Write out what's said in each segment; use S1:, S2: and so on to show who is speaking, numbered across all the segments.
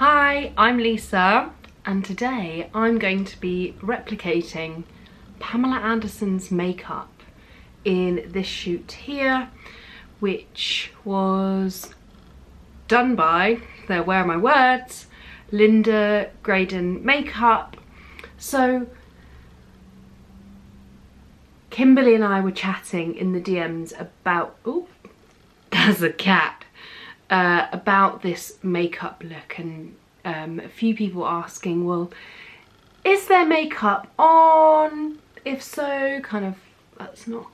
S1: Hi, I'm Lisa, and today I'm going to be replicating Pamela Anderson's makeup in this shoot here, which was done by, there were my words, Linda Graydon Makeup. So Kimberly and I were chatting in the DMs about, oh, there's a cat, about this makeup look, and a few people asking, well, is there makeup on? If so, kind of, that's not,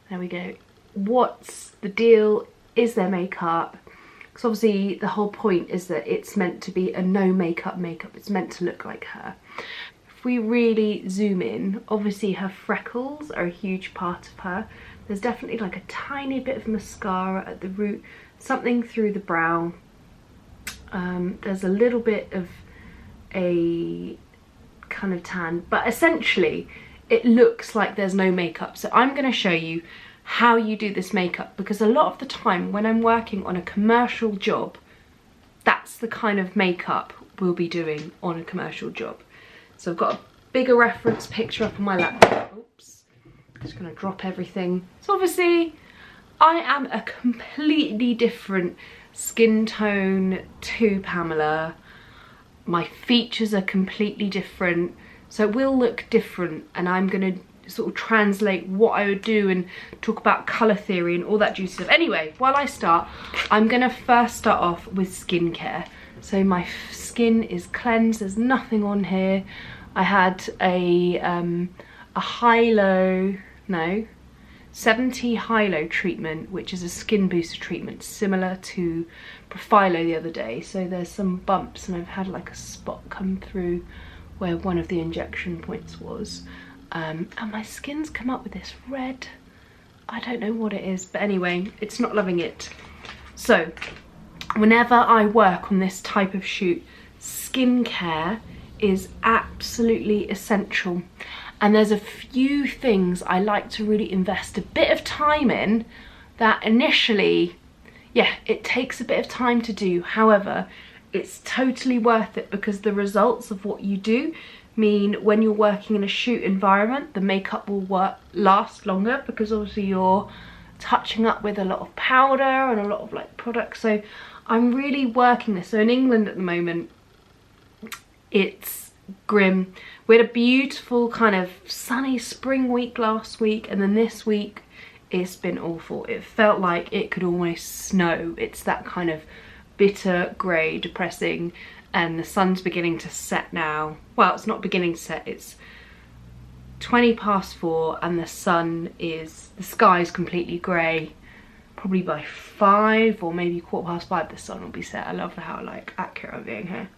S1: there we go. What's the deal? Is there makeup? Because obviously the whole point is that it's meant to be a no makeup makeup. It's meant to look like her. If we really zoom in, obviously her freckles are a huge part of her. There's definitely like a tiny bit of mascara at the root, something through the brow. There's a little bit of a kind of tan, but essentially it looks like there's no makeup. So I'm going to show you how you do this makeup, because a lot of the time when I'm working on a commercial job, that's the kind of makeup we'll be doing on a commercial job. So I've got a bigger reference picture up on my laptop. Oops, just gonna drop everything. So obviously I am a completely different skin tone to Pamela. My features are completely different, so it will look different, and I'm gonna sort of translate what I would do and talk about colour theory and all that juicy stuff. Anyway, while I start, I'm gonna first start off with skincare. So my skin is cleansed, there's nothing on here. I had a high-low, no, 70 high-low treatment, which is a skin booster treatment similar to Profilo the other day. So there's some bumps, and I've had like a spot come through where one of the injection points was. And my skin's come up with this red, I don't know what it is, but anyway, it's not loving it. So whenever I work on this type of shoot, skincare is absolutely essential. And there's a few things I like to really invest a bit of time in that initially, yeah, it takes a bit of time to do. However, it's totally worth it, because the results of what you do mean when you're working in a shoot environment, the makeup will last longer, because obviously you're touching up with a lot of powder and a lot of like products. So I'm really working this. So in England at the moment, it's grim. We had a beautiful kind of sunny spring week last week, and then this week it's been awful. It felt like it could almost snow. It's that kind of bitter grey, depressing, and the sun's beginning to set now. Well, it's not beginning to set, it's 4:20 and the sky's completely grey. Probably by 5 or maybe 5:15 the sun will be set. I love how like accurate I'm being here.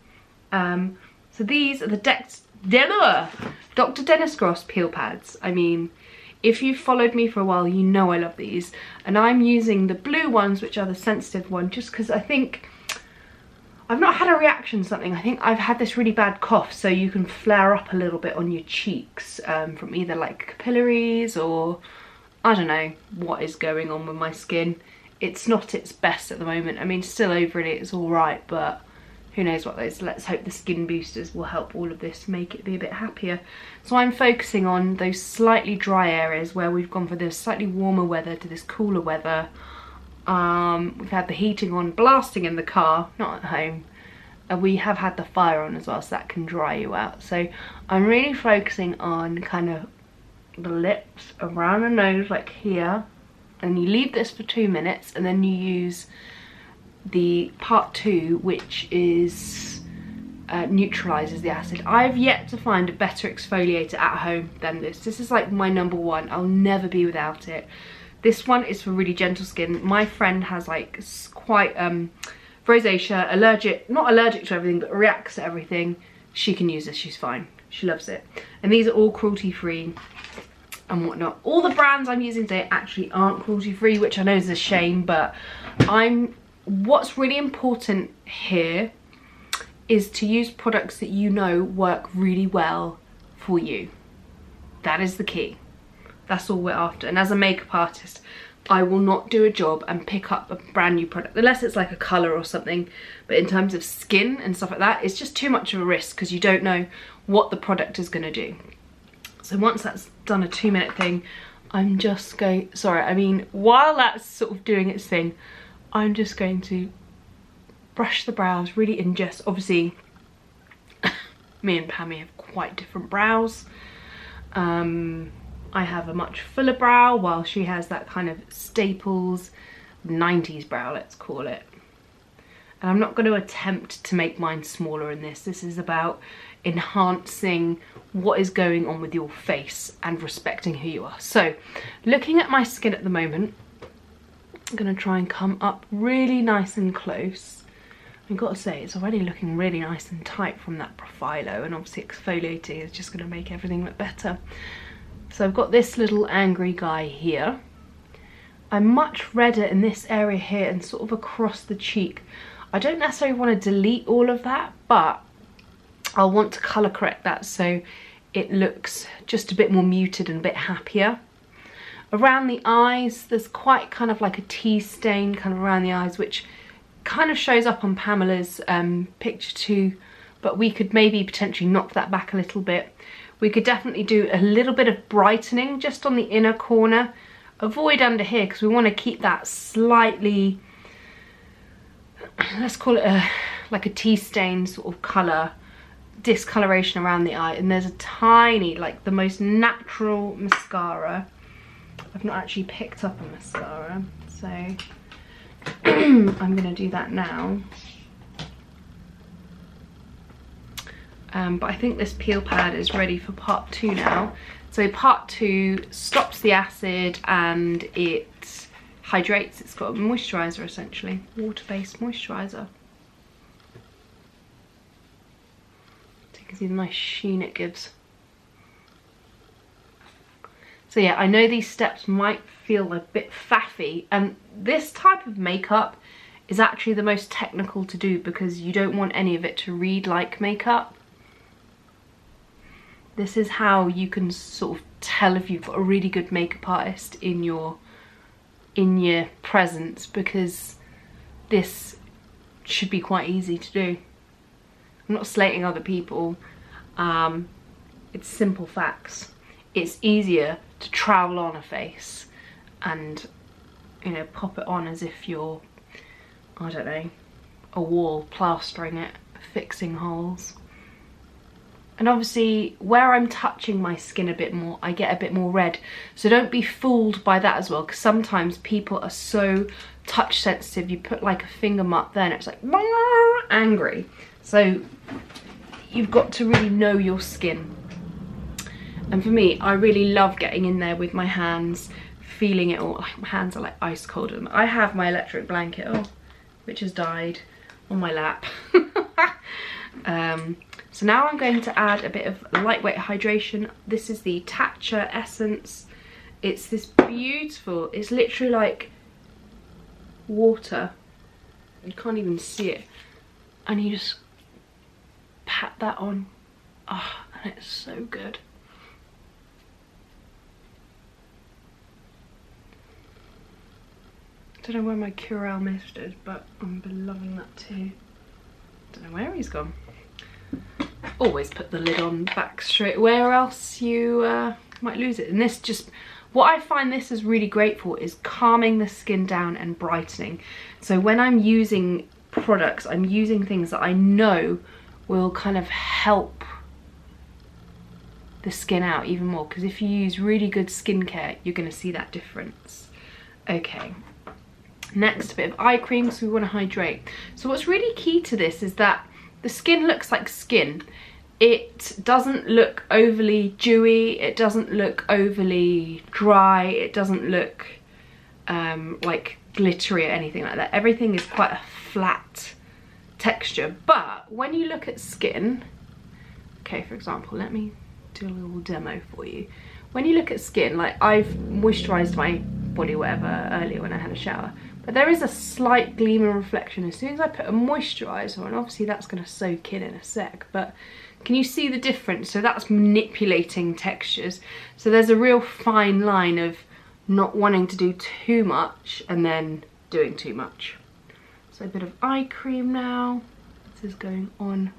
S1: So these are the Dr. Dennis Gross peel pads. I mean, if you've followed me for a while, you know I love these. And I'm using the blue ones, which are the sensitive one, just because I think I've not had a reaction to something. I think I've had this really bad cough, so you can flare up a little bit on your cheeks from either like capillaries or I don't know what is going on with my skin. It's not its best at the moment. I mean, still over it, it's all right, but who knows what those, let's hope the skin boosters will help all of this, make it be a bit happier. So I'm focusing on those slightly dry areas where we've gone from this slightly warmer weather to this cooler weather. We've had the heating on, blasting in the car, not at home. We have had the fire on as well, so that can dry you out. So I'm really focusing on kind of the lips, around the nose, like here. And you leave this for 2 minutes, and then you use the part 2, which is neutralizes the acid. I've yet to find a better exfoliator at home than this. This is like my #1. I'll never be without it. This one is for really gentle skin. My friend has like quite rosacea, not allergic to everything, but reacts to everything. She can use this, she's fine. She loves it. And these are all cruelty free and whatnot. All the brands I'm using today actually aren't cruelty free, which I know is a shame, but what's really important here is to use products that you know work really well for you. That is the key. That's all we're after. And as a makeup artist, I will not do a job and pick up a brand new product unless it's like a colour or something. But in terms of skin and stuff like that, it's just too much of a risk because you don't know what the product is going to do. So once that's done a 2-minute thing, I'm just going, while that's sort of doing its thing, I'm just going to brush the brows, really ingest. Obviously, me and Pammy have quite different brows. I have a much fuller brow while she has that kind of Staples 90s brow, let's call it. And I'm not going to attempt to make mine smaller in this. This is about enhancing what is going on with your face and respecting who you are. So, looking at my skin at the moment, I'm going to try and come up really nice and close. I've got to say, it's already looking really nice and tight from that Profilo, and obviously exfoliating is just going to make everything look better. So I've got this little angry guy here. I'm much redder in this area here and sort of across the cheek. I don't necessarily want to delete all of that, but I'll want to colour correct that so it looks just a bit more muted and a bit happier. Around the eyes, there's quite kind of like a tea stain kind of around the eyes, which kind of shows up on Pamela's picture too, but we could maybe potentially knock that back a little bit. We could definitely do a little bit of brightening just on the inner corner. Avoid under here because we want to keep that slightly, let's call it like a tea stain sort of colour, discoloration around the eye. And there's a tiny, like the most natural mascara. I've not actually picked up a mascara, so I'm going to do that now. But I think this peel pad is ready for part 2 now. So part 2 stops the acid and it hydrates. It's got a moisturiser essentially, water-based moisturiser. So you can see the nice sheen it gives. So yeah, I know these steps might feel a bit faffy, and this type of makeup is actually the most technical to do because you don't want any of it to read like makeup. This is how you can sort of tell if you've got a really good makeup artist in your presence, because this should be quite easy to do. I'm not slating other people. It's simple facts. It's easier to trowel on a face and, you know, pop it on as if you're, I don't know, a wall, plastering it, fixing holes. And obviously where I'm touching my skin a bit more, I get a bit more red. So don't be fooled by that as well, because sometimes people are so touch sensitive. You put like a finger mark there and it's like angry. So you've got to really know your skin. And for me, I really love getting in there with my hands, feeling it all. My hands are like ice cold. I have my electric blanket, which has died, on my lap. So now I'm going to add a bit of lightweight hydration. This is the Tatcha Essence. It's this beautiful, it's literally like water. You can't even see it. And you just pat that on. Oh, and it's so good. I don't know where my Curel mist is, but I'm loving that too. Don't know where he's gone. Always put the lid on back straight away or else you might lose it. And this just, what I find this is really great for is calming the skin down and brightening. So when I'm using products, I'm using things that I know will kind of help the skin out even more, because if you use really good skincare, you're going to see that difference. Okay. Next, a bit of eye cream, so we want to hydrate. So what's really key to this is that the skin looks like skin. It doesn't look overly dewy, it doesn't look overly dry, it doesn't look like glittery or anything like that. Everything is quite a flat texture. But when you look at skin, okay, for example, let me do a little demo for you. When you look at skin, like I've moisturised my body or whatever earlier when I had a shower, but there is a slight gleam and reflection as soon as I put a moisturiser on. Obviously that's going to soak in a sec, but can you see the difference? So that's manipulating textures. So there's a real fine line of not wanting to do too much and then doing too much. So a bit of eye cream now. This is going on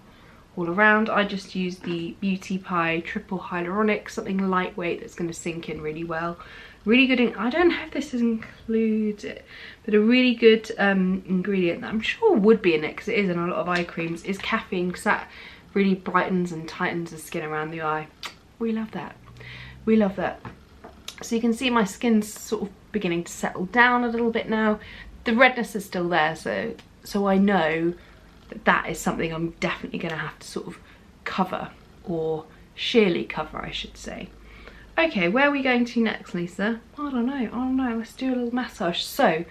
S1: all around. I just use the Beauty Pie Triple Hyaluronic, something lightweight that's going to sink in really well. Really good, I don't know if this includes it, but a really good ingredient that I'm sure would be in it, because it is in a lot of eye creams, is caffeine, because that really brightens and tightens the skin around the eye. We love that. We love that. So you can see my skin's sort of beginning to settle down a little bit now. The redness is still there, so I know that that is something I'm definitely going to have to sort of cover, or sheerly cover, I should say. Okay, where are we going to next, Lisa? I don't know, let's do a little massage. So,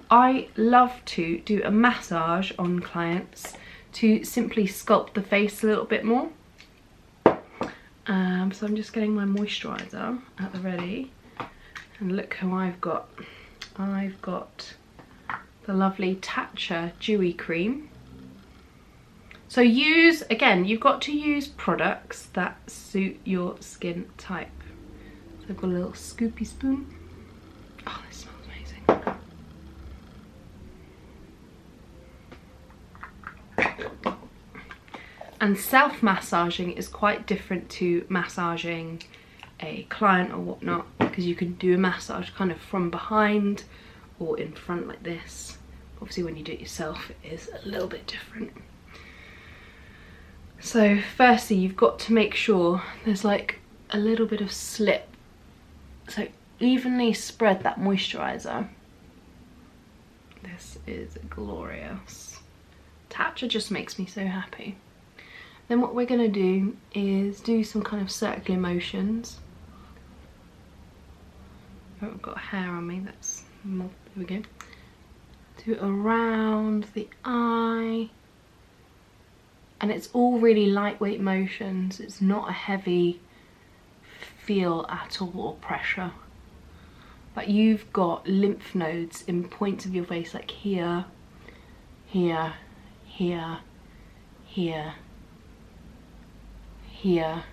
S1: I love to do a massage on clients to simply sculpt the face a little bit more. So I'm just getting my moisturiser at the ready. And look who I've got. I've got the lovely Tatcha Dewy Cream. So use, again, you've got to use products that suit your skin type. So I've got a little scoopy spoon. Oh, this smells amazing. And self-massaging is quite different to massaging a client or whatnot, because you can do a massage kind of from behind or in front like this. Obviously when you do it yourself it is a little bit different. So firstly you've got to make sure there's like a little bit of slip. So evenly spread that moisturiser. This is glorious. Tatcha just makes me so happy. Then what we're going to do is do some kind of circular motions. Oh, I've got hair on me, there we go. Do it around the eye. And it's all really lightweight motions. It's not a heavy feel at all, or pressure. But you've got lymph nodes in points of your face, like here, here, here, here, here,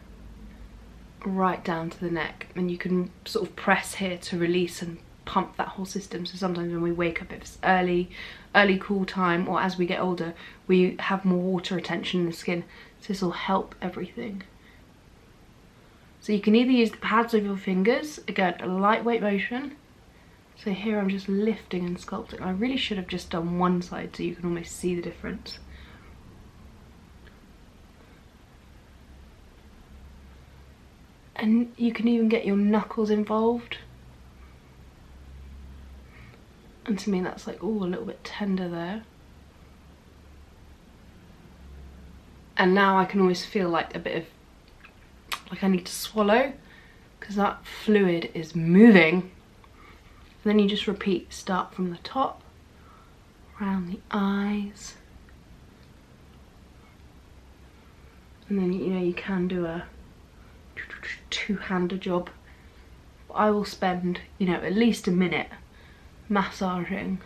S1: right down to the neck, and you can sort of press here to release and pump that whole system. So sometimes when we wake up, if it's early cool time, or as we get older, we have more water retention in the skin, so this will help everything. So you can either use the pads of your fingers, again a lightweight motion. So here I'm just lifting and sculpting. I really should have just done one side so you can almost see the difference. And you can even get your knuckles involved. And to me that's like, oh, a little bit tender there. And now I can always feel like a bit of, like I need to swallow, because that fluid is moving. And then you just repeat, start from the top, around the eyes. And then, you know, you can do a two-hander job. I will spend, you know, at least a minute massaging.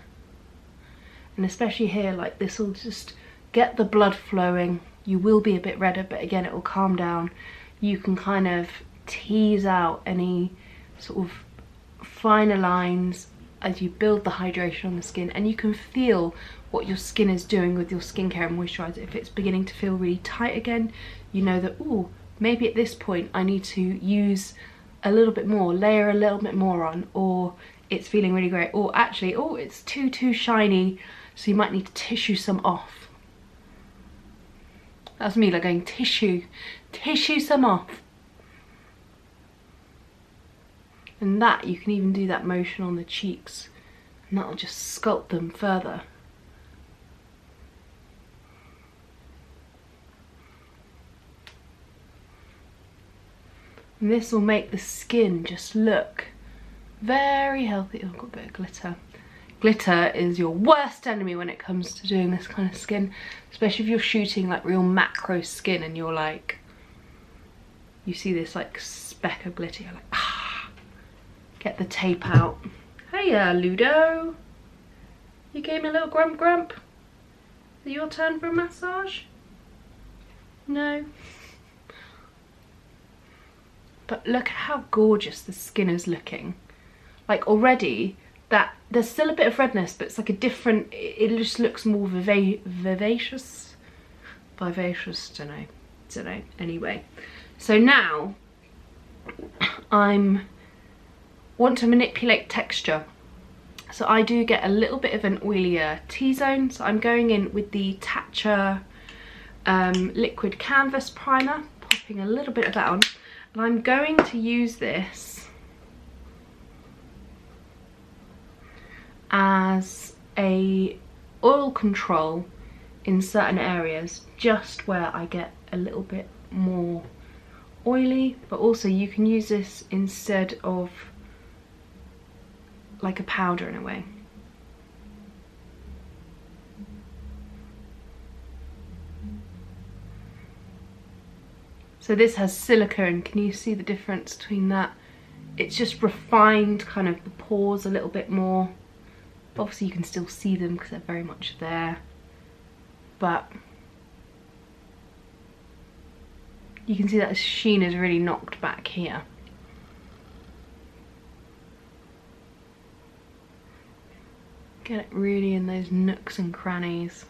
S1: And especially here, like this will just get the blood flowing. You will be a bit redder, but again, it will calm down. You can kind of tease out any sort of finer lines as you build the hydration on the skin, and you can feel what your skin is doing with your skincare and moisturiser. If it's beginning to feel really tight again, you know that, oh, maybe at this point I need to use a little bit more, layer a little bit more on, or it's feeling really great, or actually, oh, it's too shiny, so you might need to tissue some off. That's me, like going tissue some off. And that, you can even do that motion on the cheeks, and that'll just sculpt them further. And this will make the skin just look very healthy. Oh, I've got a bit of glitter. Glitter is your worst enemy when it comes to doing this kind of skin, especially if you're shooting like real macro skin and you're like, you see this like speck of glitter, you're like, ah, get the tape out. Hiya, Ludo. You gave me a little grump. Is it your turn for a massage? No. But look at how gorgeous the skin is looking. like already that there's still a bit of redness, but it's like a different, it just looks more vivacious, don't know, anyway. So now want to manipulate texture. So I do get a little bit of an oilier T-zone, so I'm going in with the Tatcha liquid canvas primer, popping a little bit of that on, and I'm going to use this as a oil control in certain areas, just where I get a little bit more oily, but also you can use this instead of like a powder in a way. So this has silica, and can you see the difference between that? It's just refined kind of the pores a little bit more. Obviously you can still see them because they're very much there, but you can see that the sheen is really knocked back here. Get it really in those nooks and crannies.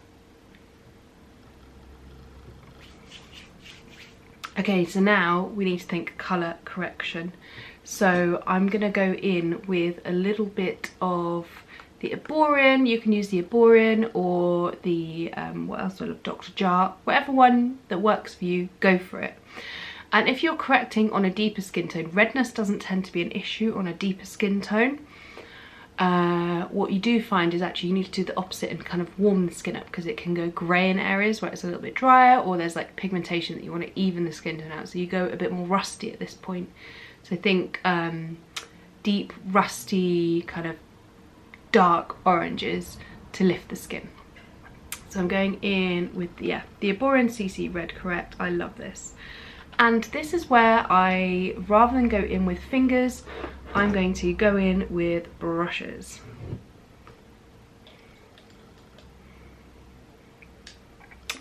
S1: Okay, so now we need to think colour correction. So I'm gonna go in with a little bit of the Arborean. You can use the Arborean or the, what else do I love, Dr. Jar. Whatever one that works for you, go for it. And if you're correcting on a deeper skin tone, redness doesn't tend to be an issue on a deeper skin tone. What you do find is actually you need to do the opposite and kind of warm the skin up, because it can go grey in areas where it's a little bit drier, or there's like pigmentation that you want to even the skin tone out, so you go a bit more rusty at this point. So think deep rusty kind of dark oranges to lift the skin. So I'm going in with the Arborean CC Red Correct. I love this. And this is where I, rather than go in with fingers, I'm going to go in with brushes.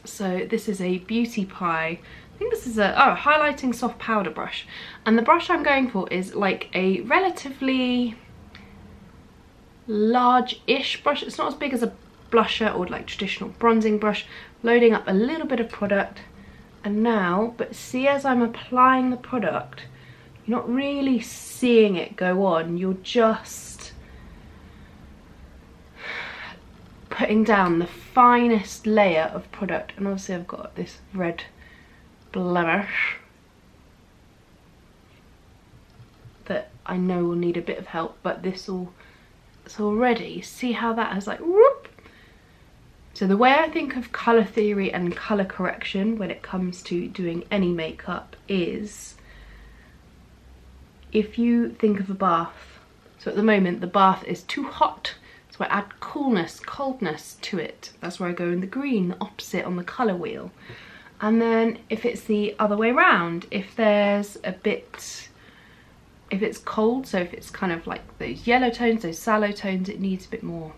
S1: So this is a Beauty Pie, I think this is a highlighting soft powder brush. And the brush I'm going for is like a relatively large-ish brush. It's not as big as a blusher or like traditional bronzing brush. Loading up a little bit of product. And now, but see, as I'm applying the product, you're not really seeing it go on, you're just putting down the finest layer of product. And obviously I've got this red blemish that I know will need a bit of help, but this will, it's already, see how that has like whoop. So the way I think of colour theory and colour correction when it comes to doing any makeup is, if you think of a bath, so at the moment the bath is too hot, so I add coolness, coldness to it. That's where I go in the green, the opposite on the colour wheel. And then if it's the other way around, if there's a bit, if it's cold, so if it's kind of like those yellow tones, those sallow tones, it needs a bit more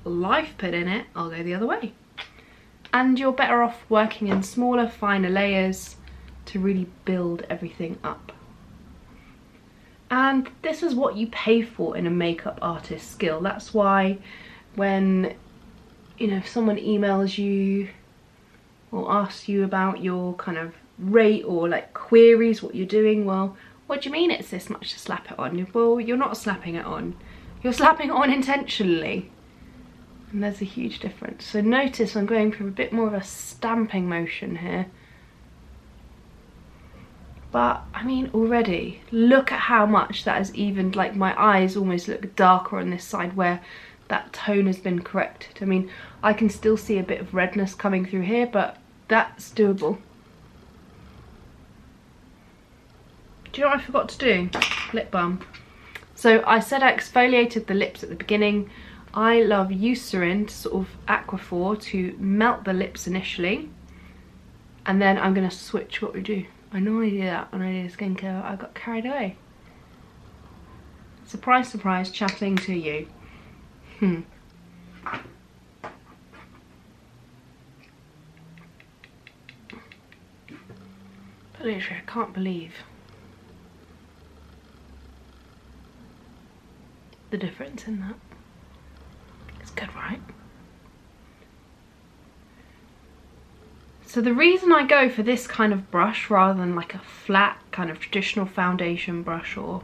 S1: life put in it, I'll go the other way. And you're better off working in smaller, finer layers to really build everything up. And this is what you pay for in a makeup artist skill. That's why when, you know, if someone emails you or asks you about your kind of rate or like queries what you're doing, well, what do you mean it's this much to slap it on? Well, you're not slapping it on. You're slapping it on intentionally. And there's a huge difference. So notice I'm going through a bit more of a stamping motion here. But I mean, already look at how much that has evened, like my eyes almost look darker on this side where that tone has been corrected. I mean, I can still see a bit of redness coming through here, but that's doable. Do you know what I forgot to do? Lip balm. So I said I exfoliated the lips at the beginning. I love Eucerin, sort of Aquaphor, to melt the lips initially. And then I'm going to switch what we do. I normally do that when I do skincare. I got carried away. Surprise, surprise, chatting to you. But literally, I can't believe. the difference in that. It's good, right? So the reason I go for this kind of brush rather than like a flat kind of traditional foundation brush, or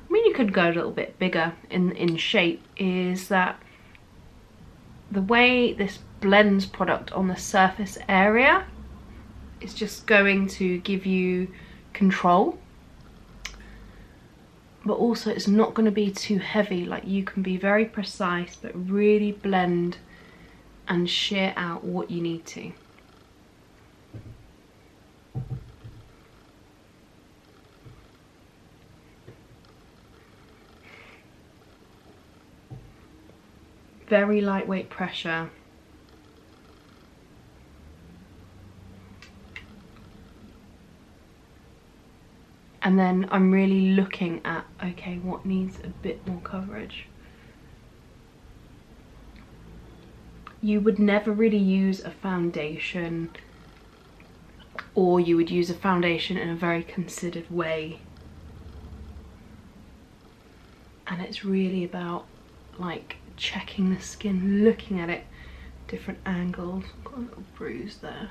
S1: I mean you could go a little bit bigger in shape, is that the way this blends product on the surface area is just going to give you control, but also it's not going to be too heavy. Like, you can be very precise but really blend and shear out what you need to. Very lightweight pressure. And then I'm really looking at, okay, what needs a bit more coverage. You would never really use a foundation, or you would use a foundation in a very considered way. And it's really about like checking the skin, looking at it, different angles. I've got a little bruise there.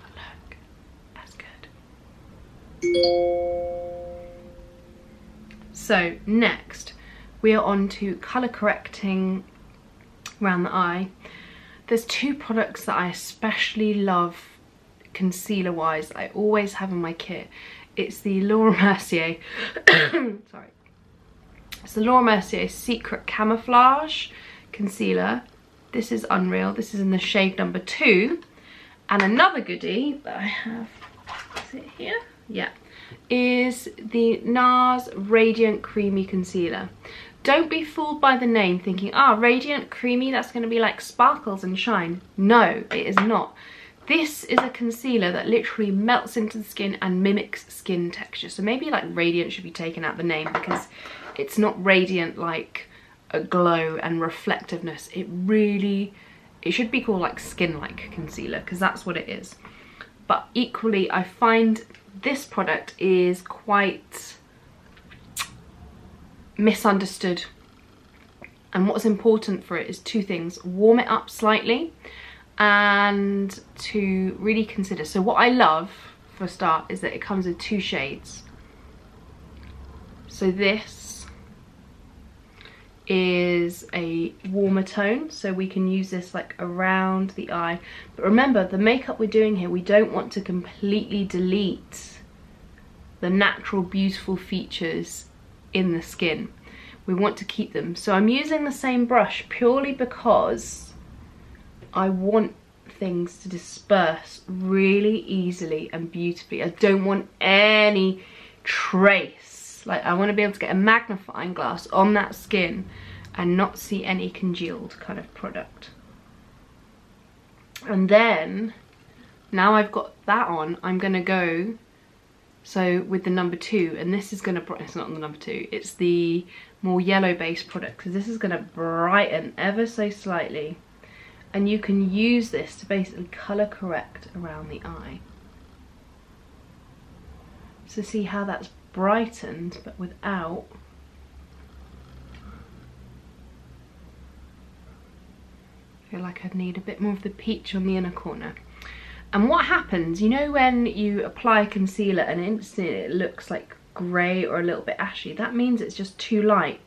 S1: Look, that's good. So next we are on to colour correcting around the eye. There's two products that I especially love concealer wise, I always have in my kit. It's the Laura Mercier sorry, it's the Laura Mercier Secret Camouflage Concealer. This is Unreal. This is in the shade number 2. And another goodie that I have, is it here? Yeah, is the NARS Radiant Creamy Concealer. Don't be fooled by the name thinking, ah, radiant, creamy, that's going to be like sparkles and shine. No, it is not. This is a concealer that literally melts into the skin and mimics skin texture. So maybe like radiant should be taken out the name, because it's not radiant like a glow and reflectiveness. It should be called like skin-like concealer, because that's what it is. But equally, I find this product is quite misunderstood. And what's important for it is two things: warm it up slightly, and to really consider. So what I love for a start is that it comes in 2 shades. So this is a warmer tone, so we can use this like around the eye. But remember, the makeup we're doing here, we don't want to completely delete the natural beautiful features in the skin. We want to keep them. So I'm using the same brush purely because I want things to disperse really easily and beautifully. I don't want any trace. Like, I want to be able to get a magnifying glass on that skin and not see any congealed kind of product. And then, now I've got that on, I'm going to go, so with the number 2, and this is going to, it's not the number 2, it's the more yellow based product, because this is going to brighten ever so slightly. And you can use this to basically colour correct around the eye. So see how that's brightened, but without. I feel like I'd need a bit more of the peach on the inner corner. And what happens, you know when you apply concealer and instantly it looks like grey or a little bit ashy, that means it's just too light,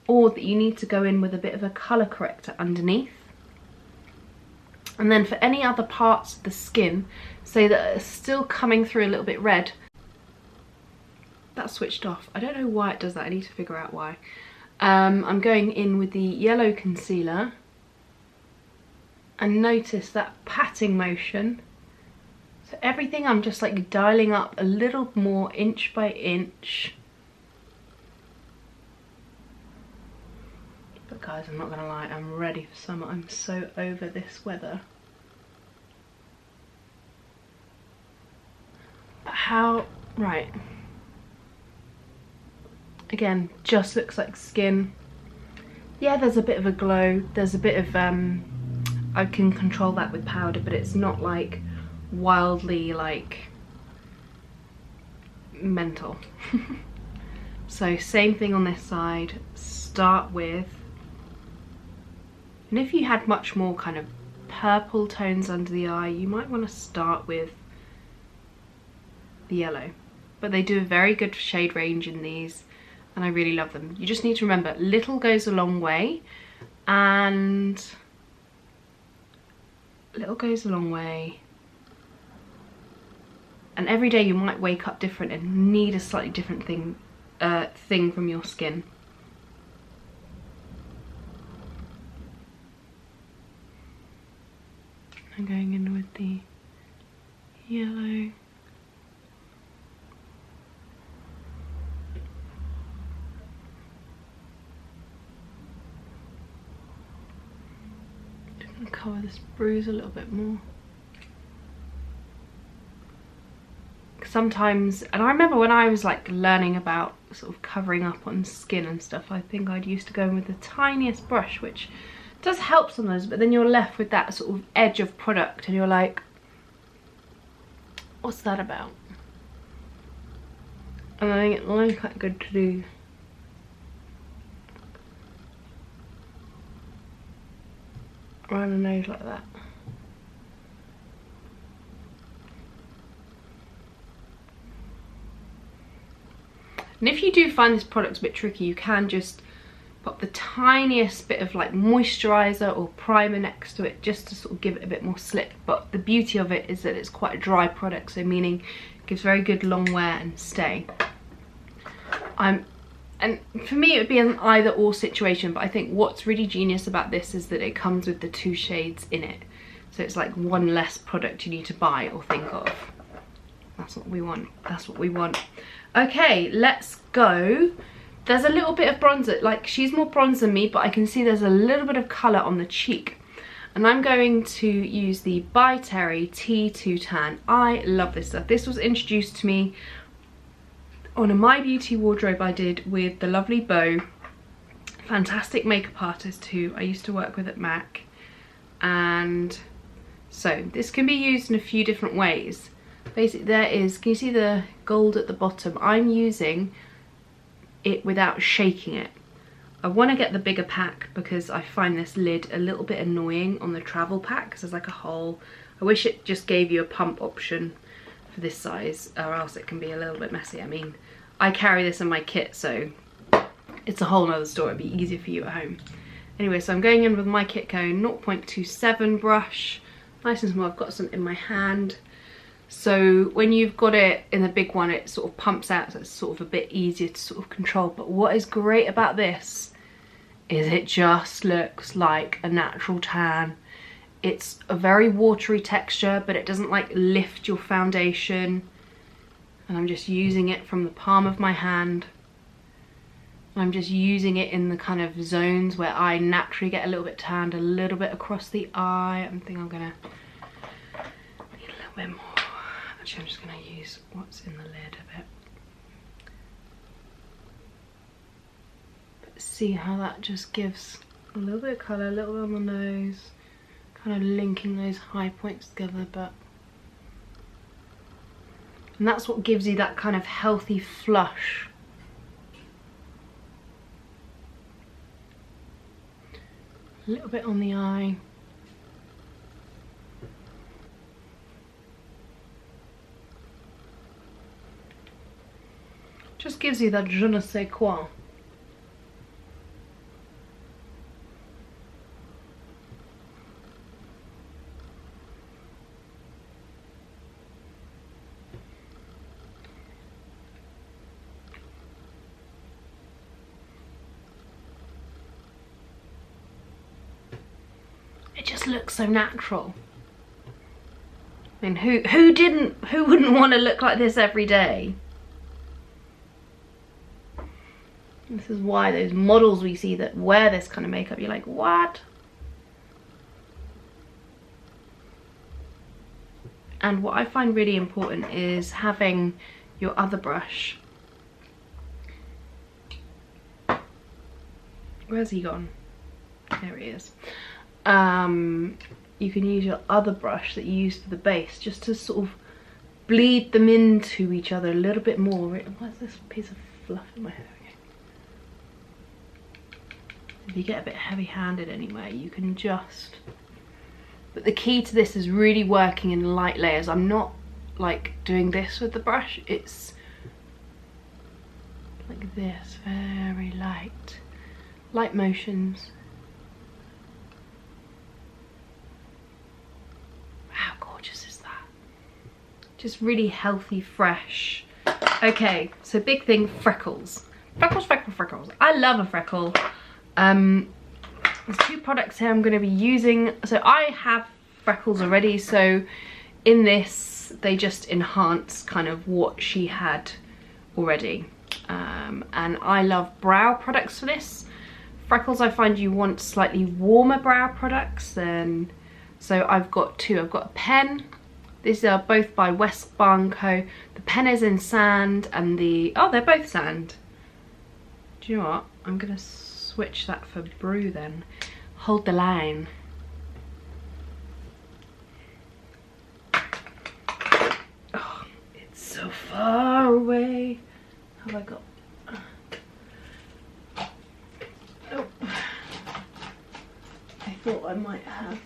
S1: or that you need to go in with a bit of a colour corrector underneath. And then for any other parts of the skin, say that are still coming through a little bit red, that's switched off. I don't know why it does that, I need to figure out why. I'm going in with the yellow concealer, and notice that patting motion. So everything I'm just like dialing up a little more, inch by inch. But guys, I'm not gonna lie, I'm ready for summer. I'm so over this weather. But how, right. Again, just looks like skin. Yeah, there's a bit of a glow. There's a bit of, I can control that with powder, but it's not like wildly like mental. So same thing on this side, start with, and if you had much more kind of purple tones under the eye, you might want to start with the yellow. But they do a very good shade range in these, and I really love them. You just need to remember, little goes a long way, and little goes a long way. And every day you might wake up different and need a slightly different thing from your skin. I'm going in with the yellow. I'm going to cover this bruise a little bit more. Sometimes, and I remember when I was like learning about sort of covering up on skin and stuff, I think I'd used to go in with the tiniest brush, which does help sometimes, but then you're left with that sort of edge of product and you're like, what's that about? And I think it's always quite good to do around the nose like that. And if you do find this product a bit tricky, you can just pop the tiniest bit of like moisturizer or primer next to it just to sort of give it a bit more slip. But the beauty of it is that it's quite a dry product, so meaning it gives very good long wear and stay. And for me it would be an either or situation, but I think what's really genius about this is that it comes with the 2 shades in it. So it's like one less product you need to buy or think of. That's what we want. That's what we want. Okay, let's go. There's a little bit of bronzer, like she's more bronze than me, but I can see there's a little bit of colour on the cheek. And I'm going to use the By Terry T2 Tan. I love this stuff. This was introduced to me on a My Beauty wardrobe I did with the lovely Beau, fantastic makeup artist who I used to work with at MAC. And so this can be used in a few different ways. Basically there is, can you see the gold at the bottom? I'm using it without shaking it. I want to get the bigger pack because I find this lid a little bit annoying on the travel pack because there's like a hole. I wish it just gave you a pump option for this size, or else it can be a little bit messy. I mean, I carry this in my kit, so it's a whole nother story. It'd be easier for you at home. Anyway, so I'm going in with my Kitco 0.27 brush, nice and small. I've got some in my hand. So when you've got it in the big one, it sort of pumps out, so it's sort of a bit easier to sort of control. But what is great about this is it just looks like a natural tan. It's a very watery texture, but it doesn't like lift your foundation. And I'm just using it from the palm of my hand. I'm just using it in the kind of zones where I naturally get a little bit tanned, a little bit across the eye. I think I'm gonna need a little bit more. Actually, I'm just going to use what's in the lid a bit. But see how that just gives a little bit of colour, a little bit on the nose, kind of linking those high points together. And that's what gives you that kind of healthy flush. A little bit on the eye. Just gives you that je ne sais quoi. It just looks so natural. I mean, who wouldn't want to look like this every day? This is why those models we see that wear this kind of makeup, you're like, what? And what I find really important is having your other brush. Where's he gone? There he is. You can use your other brush that you use for the base just to sort of bleed them into each other a little bit more. What's this piece of fluff in my hair? If you get a bit heavy-handed anyway, you can just... But the key to this is really working in light layers. I'm not like doing this with the brush. It's like this, very light motions. How gorgeous is that? Just really healthy, fresh. Okay, so big thing, freckles. Freckles. I love a freckle. There's 2 products here I'm going to be using. So I have freckles already, so in this they just enhance kind of what she had already. And I love brow products for this. Freckles, I find you want slightly warmer brow products than... So I've got 2. I've got a pen. These are both by West Barn Co. The pen is in sand and the... Oh, they're both sand. Do you know what? I'm going to switch that for brew then. Hold the line. Oh, it's so far away. Have I got... Oh. I thought I might have...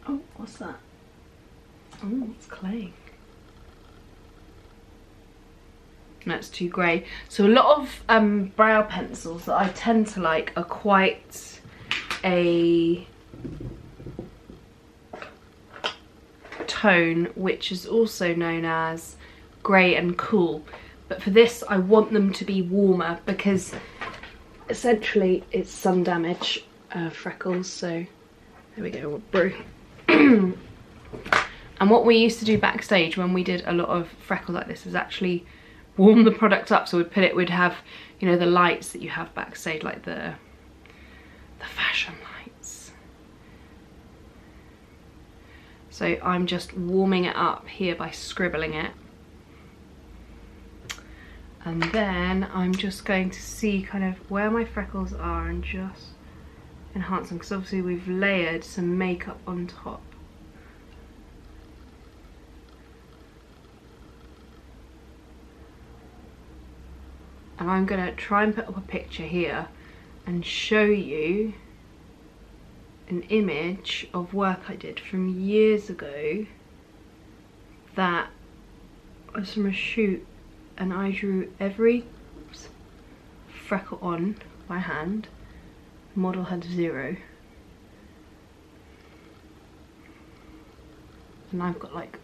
S1: Oh, what's that? Oh, it's clay. That's too grey. So a lot of brow pencils that I tend to like are quite a tone, which is also known as grey and cool. But for this, I want them to be warmer because essentially it's sun damage freckles. So there we go, we'll brew. And what we used to do backstage when we did a lot of freckles like this is actually warm the product up. So we'd have, you know, the lights that you have backstage, like the fashion lights. So I'm just warming it up here by scribbling it. And then I'm just going to see kind of where my freckles are and just enhance them, because obviously we've layered some makeup on top. And I'm going to try and put up a picture here and show you an image of work I did from years ago that was from a shoot, and I drew every freckle on by hand. The model had 0. And I've got like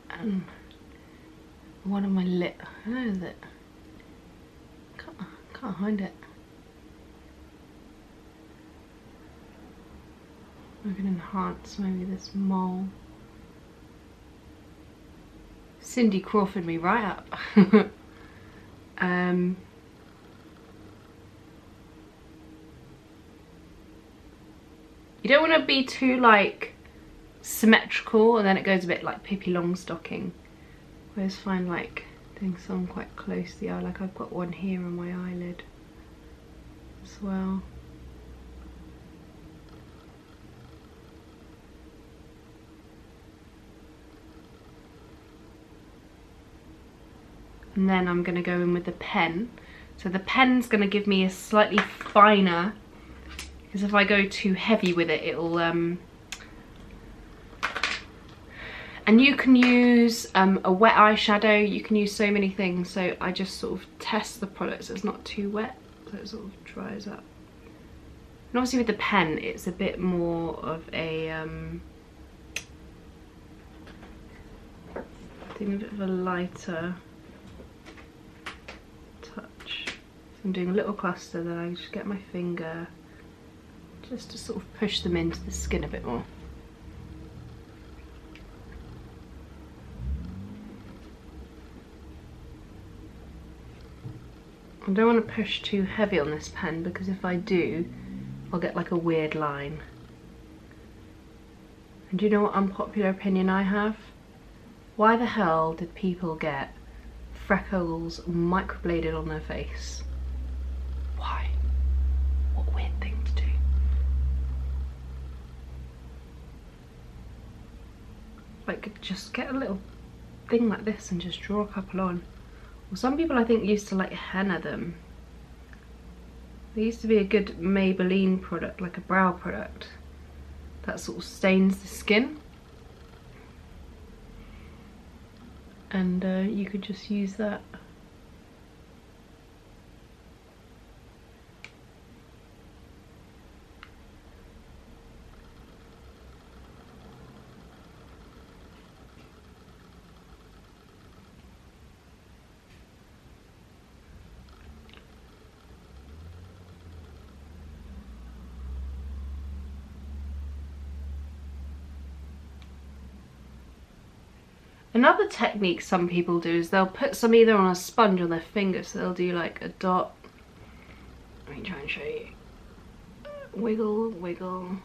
S1: one of my lip, where is it? Can't find it. I can enhance maybe this mole. Cindy Crawford me right up. You don't want to be too like symmetrical, and then it goes a bit like Pippi Longstocking. I always find like doing some quite close to the eye, like I've got one here on my eyelid as well. And then I'm going to go in with the pen. So the pen's going to give me a slightly finer, because if I go too heavy with it, it'll and you can use a wet eyeshadow, you can use so many things. So I just sort of test the product so it's not too wet, so it sort of dries up. And obviously with the pen, it's a bit more of a doing a bit of a lighter touch. So I'm doing a little cluster, then I just get my finger just to sort of push them into the skin a bit more. I don't want to push too heavy on this pen, because if I do, I'll get like a weird line. And do you know what unpopular opinion I have? Why the hell did people get freckles microbladed on their face? Why? What a weird thing to do. Like, just get a little thing like this and just draw a couple on. Well, some people I think used to like henna them. There used to be a good Maybelline product, like a brow product, that sort of stains the skin. And you could just use that. Another technique some people do is they'll put some either on a sponge on their finger, so they'll do like a dot. Let me try and show you. Wiggle, wiggle.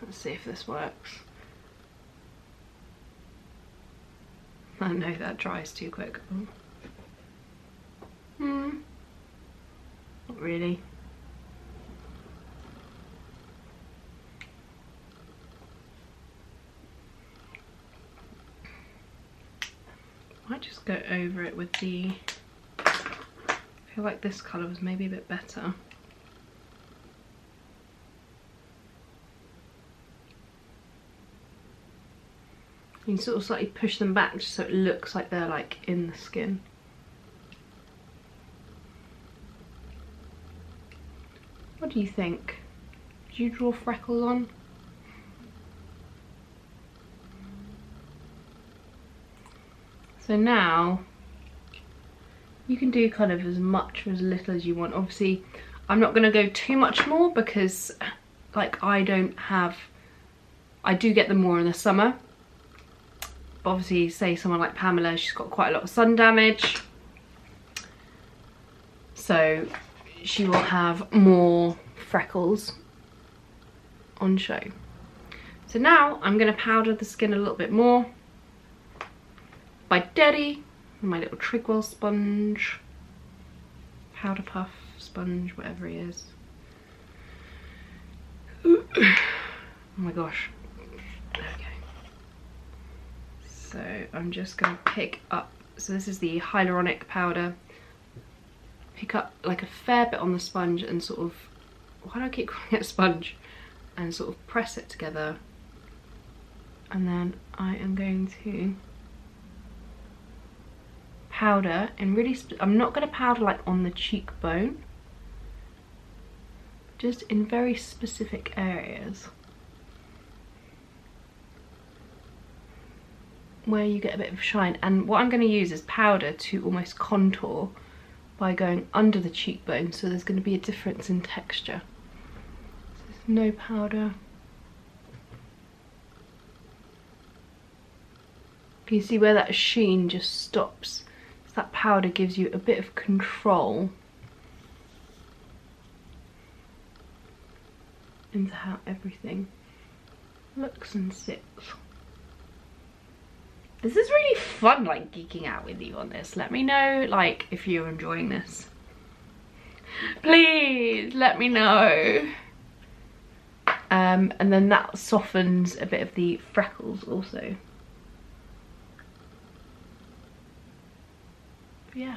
S1: Let's see if this works. I know that dries too quick. Not really. Might just go over it with the, I feel like this colour was maybe a bit better. You can sort of slightly push them back just so it looks like they're like in the skin. What do you think? Do you draw freckles on? So now you can do kind of as much or as little as you want. Obviously I'm not going to go too much more because like I do get them more in the summer. But obviously say someone like Pamela, she's got quite a lot of sun damage. So she will have more freckles on show. So now I'm going to powder the skin a little bit more by Daddy, my little Trigwell sponge, powder puff sponge, whatever he is. Oh my gosh. There we go. So I'm just going to pick up, so this is the hyaluronic powder. Pick up like a fair bit on the sponge and sort of, why do I keep calling it a sponge? And sort of press it together. And then I am going to powder in really, I'm not going to powder like on the cheekbone, just in very specific areas where you get a bit of shine. And what I'm going to use is powder to almost contour by going under the cheekbone, so there's going to be a difference in texture. So there's no powder. You see where that sheen just stops? That powder gives you a bit of control into how everything looks and sits. This is really fun, like geeking out with you on this. Let me know like if you're enjoying this. Please let me know. And then that softens a bit of the freckles also. Yeah,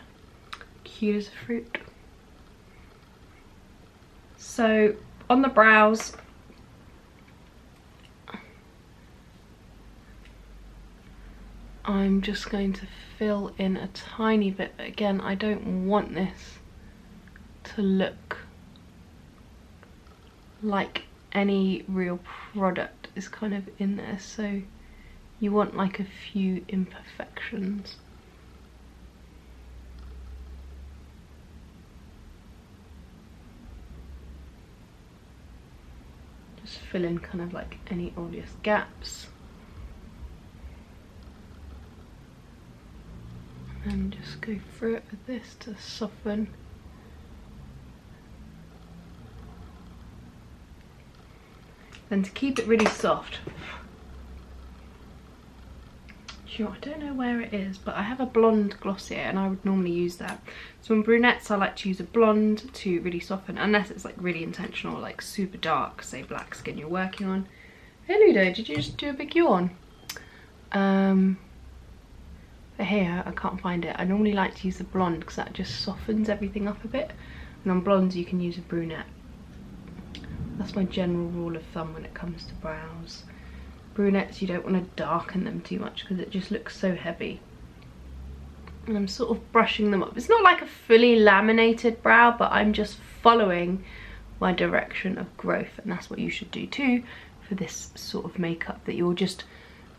S1: cute as a fruit. So on the brows, I'm just going to fill in a tiny bit, but again I don't want this to look like any real product is kind of in there, so you want like a few imperfections. Just fill in kind of like any obvious gaps. And just go through it with this to soften. Then to keep it really soft, I don't know where it is, but I have a blonde Glossier and I would normally use that. So on brunettes I like to use a blonde to really soften, unless it's like really intentional, like super dark, say black skin you're working on. Hey Ludo, did you just do a big yawn? But here, I can't find it. I normally like to use the blonde because that just softens everything up a bit. And on blondes you can use a brunette. That's my general rule of thumb when it comes to brows. Brunettes, you don't want to darken them too much because it just looks so heavy. And I'm sort of brushing them up. It's not like a fully laminated brow, but I'm just following my direction of growth, and that's what you should do too for this sort of makeup, that you're just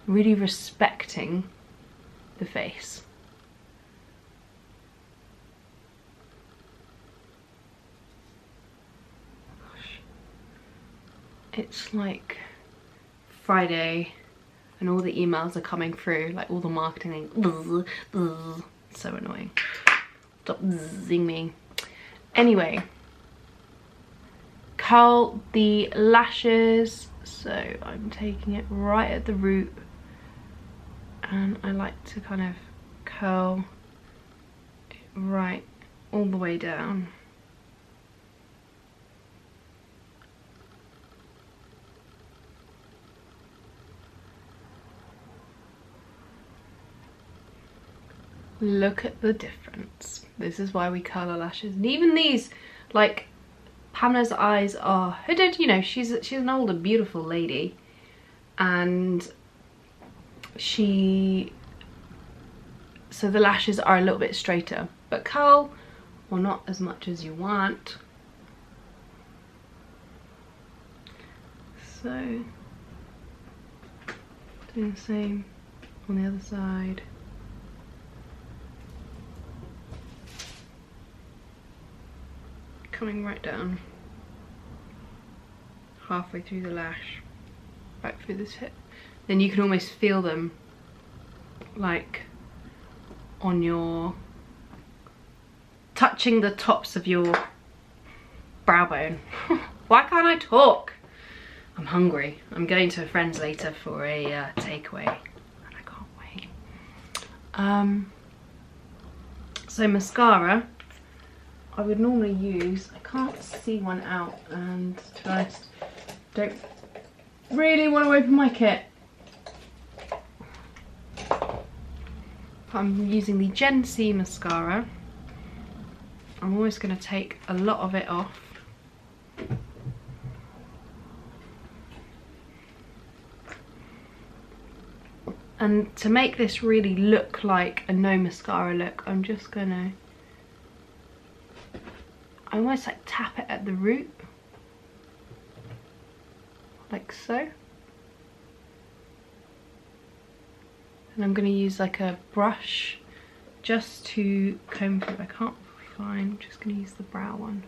S1: really respecting the face. Gosh. It's like Friday and all the emails are coming through, like all the marketing, so annoying. Stop buzzing me. Anyway, curl the lashes, so I'm taking it right at the root, and I like to kind of curl it right all the way down. Look at the difference. This is why we curl our lashes. And even these, like, Pamela's eyes are hooded, you know, she's an older beautiful lady, and so the lashes are a little bit straighter, but curl, well, not as much as you want. So doing the same on the other side. Coming right down, halfway through the lash, back through the tip. Then you can almost feel them, like, on your, touching the tops of your brow bone. Why can't I talk? I'm hungry. I'm going to a friend's later for a takeaway, and I can't wait. So mascara, I would normally use, I can't see one out, and to be honest, don't really want to open my kit. I'm using the Gen C mascara. I'm always going to take a lot of it off. And to make this really look like a no mascara look, I'm just going to, I almost like tap it at the root, like so. And I'm going to use like a brush just to comb through. I can't find, I'm just going to use the brow one.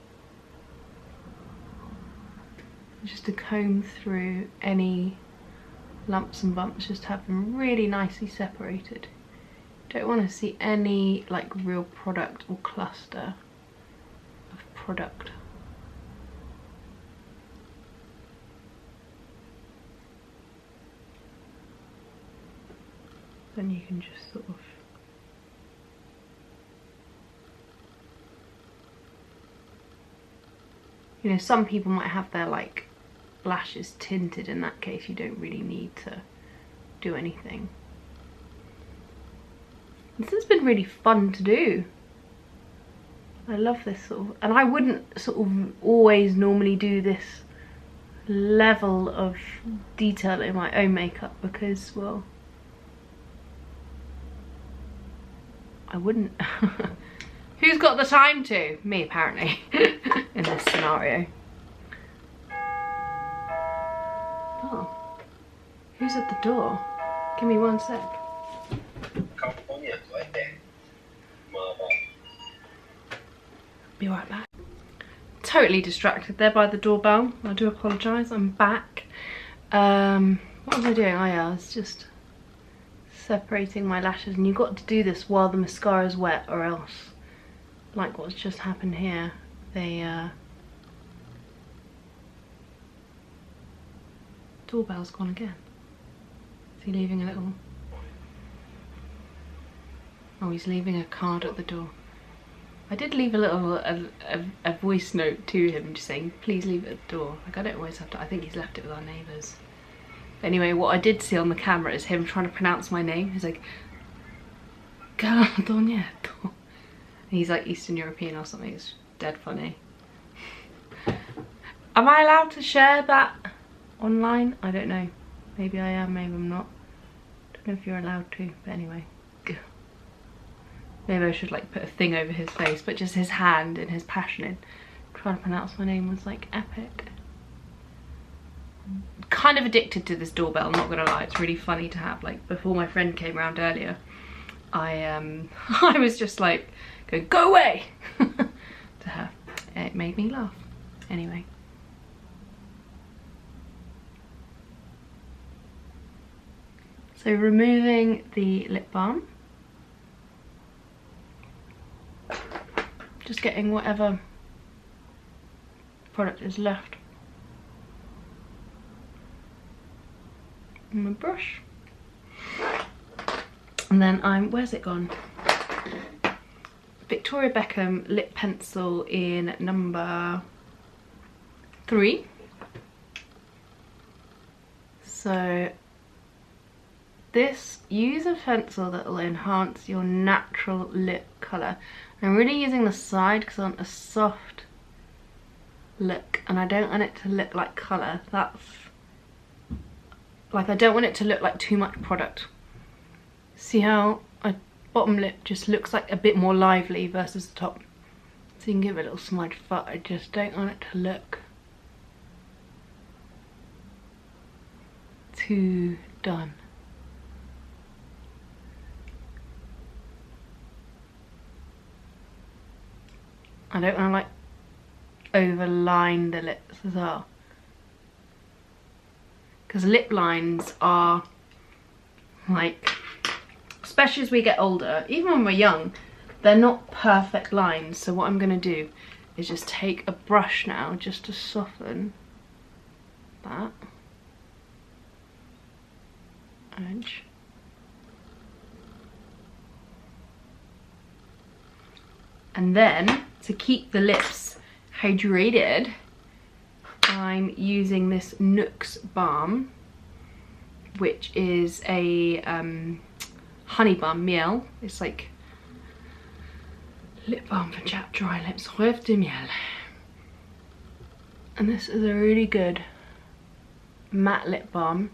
S1: Just to comb through any lumps and bumps, just to have them really nicely separated. Don't want to see any like real product or cluster of product. Then you can just sort of you know, some people might have their like lashes tinted. In that case you don't really need to do anything. This has been really fun to do. I love this sort of, and I wouldn't sort of always normally do this level of detail in my own makeup because, well, I wouldn't. Who's got the time to? Me, apparently, in this scenario. Oh, who's at the door? Give me 1 sec. Be right back. Totally distracted there by the doorbell. I do apologise. I'm back. What was I doing? Oh yeah, I was just separating my lashes, and you've got to do this while the mascara is wet, or else, like what's just happened here, they doorbell's gone again. Is he leaving a little? Oh, he's leaving a card at the door. I did leave a little a voice note to him just saying please leave it at the door. Like, I don't always have to. I think he's left it with our neighbours. Anyway, what I did see on the camera is him trying to pronounce my name. He's like, Caldognetto. He's like Eastern European or something. It's dead funny. Am I allowed to share that online? I don't know. Maybe I am, maybe I'm not. Don't know if you're allowed to, but anyway. Maybe I should like put a thing over his face, but just his hand and his passion in trying to pronounce my name was like epic. Kind of addicted to this doorbell, I'm not gonna lie. It's really funny to have. Like before my friend came around earlier, I was just like going, go away to her. It made me laugh. Anyway. So removing the lip balm. Just getting whatever product is left on my brush. And then where's it gone? Victoria Beckham lip pencil in number 3. So use a pencil that will enhance your natural lip colour. I'm really using the side because I want a soft look and I don't want it to look like colour. That's like, I don't want it to look like too much product. See how my bottom lip just looks like a bit more lively versus the top. So you can give it a little smudge, but I just don't want it to look too done. I don't want to like overline the lips as well, because lip lines are like, especially as we get older, even when we're young, they're not perfect lines. So what I'm going to do is just take a brush now just to soften that edge. And then to keep the lips hydrated, I'm using this Nooks balm, which is a honey balm miel. It's like lip balm for chapped dry lips, rêve de miel. And this is a really good matte lip balm.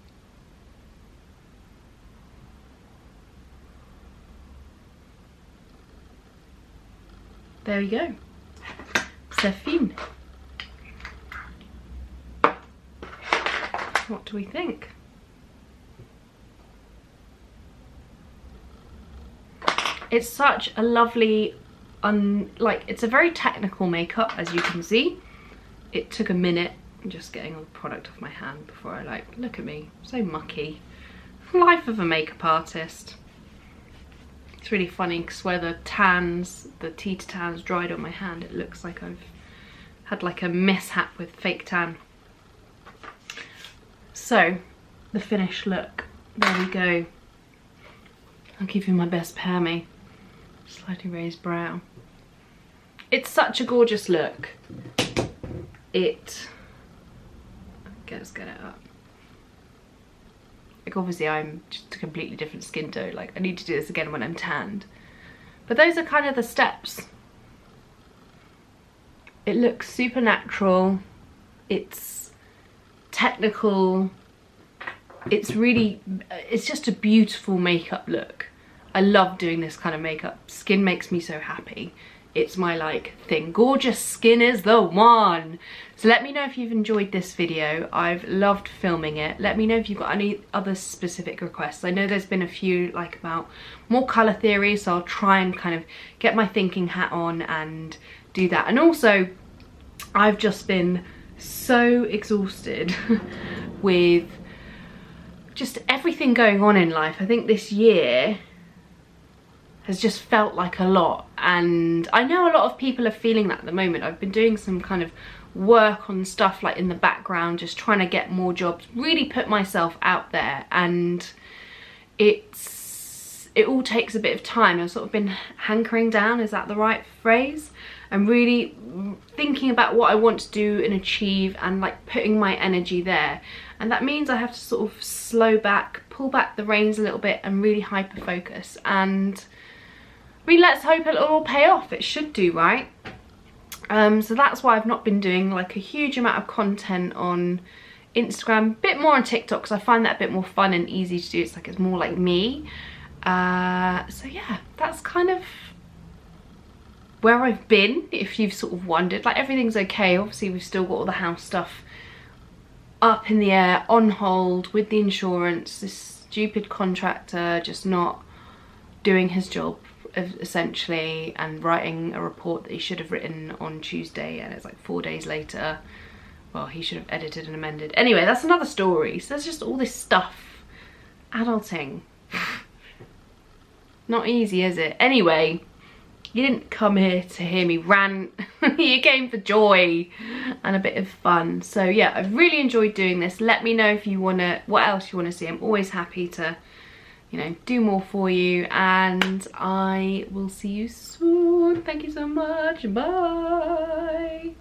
S1: There we go. C'est fini. What do we think? It's such a lovely, like, it's a very technical makeup, as you can see. It took a minute just getting all the product off my hand before I like, look at me, so mucky. Life of a makeup artist. It's really funny because where the tans, the tea to tans dried on my hand, it looks like I've had like a mishap with fake tan. So, the finished look. There we go. I'll give you my best Pammy. Slightly raised brow. It's such a gorgeous look. Let's get it up. Like, obviously I'm just a completely different skin tone. Like, I need to do this again when I'm tanned. But those are kind of the steps. It looks super natural. It's technical. It's just a beautiful makeup look. I love doing this kind of makeup. Skin makes me so happy. It's my like thing. Gorgeous skin is the one. So let me know if you've enjoyed this video. I've loved filming it. Let me know if you've got any other specific requests. I know there's been a few like about more colour theory, so I'll try and kind of get my thinking hat on and do that. And also, I've just been so exhausted with just everything going on in life. I think this year has just felt like a lot, and I know a lot of people are feeling that at the moment. I've been doing some kind of work on stuff like in the background, just trying to get more jobs, really put myself out there, and it all takes a bit of time. I've sort of been hankering down, is that the right phrase? and really thinking about what I want to do and achieve, and like putting my energy there. And that means I have to sort of slow back, pull back the reins a little bit, and really hyper focus. And I mean, let's hope it'll all pay off. It should do, right? So that's why I've not been doing like a huge amount of content on Instagram, a bit more on TikTok, because I find that a bit more fun and easy to do. It's like, it's more like me. So yeah, that's kind of where I've been, if you've sort of wondered. Like, everything's okay. Obviously we've still got all the house stuff up in the air, on hold with the insurance. This stupid contractor just not doing his job, essentially, and writing a report that he should have written on Tuesday, and it's like 4 days later. Well, he should have edited and amended. Anyway, that's another story. So there's just all this stuff. Adulting. Not easy, is it? Anyway, you didn't come here to hear me rant. You came for joy and a bit of fun. So yeah, I've really enjoyed doing this. Let me know if you wanna, what else you wanna see. I'm always happy to, you know, do more for you, and I will see you soon. Thank you so much. Bye.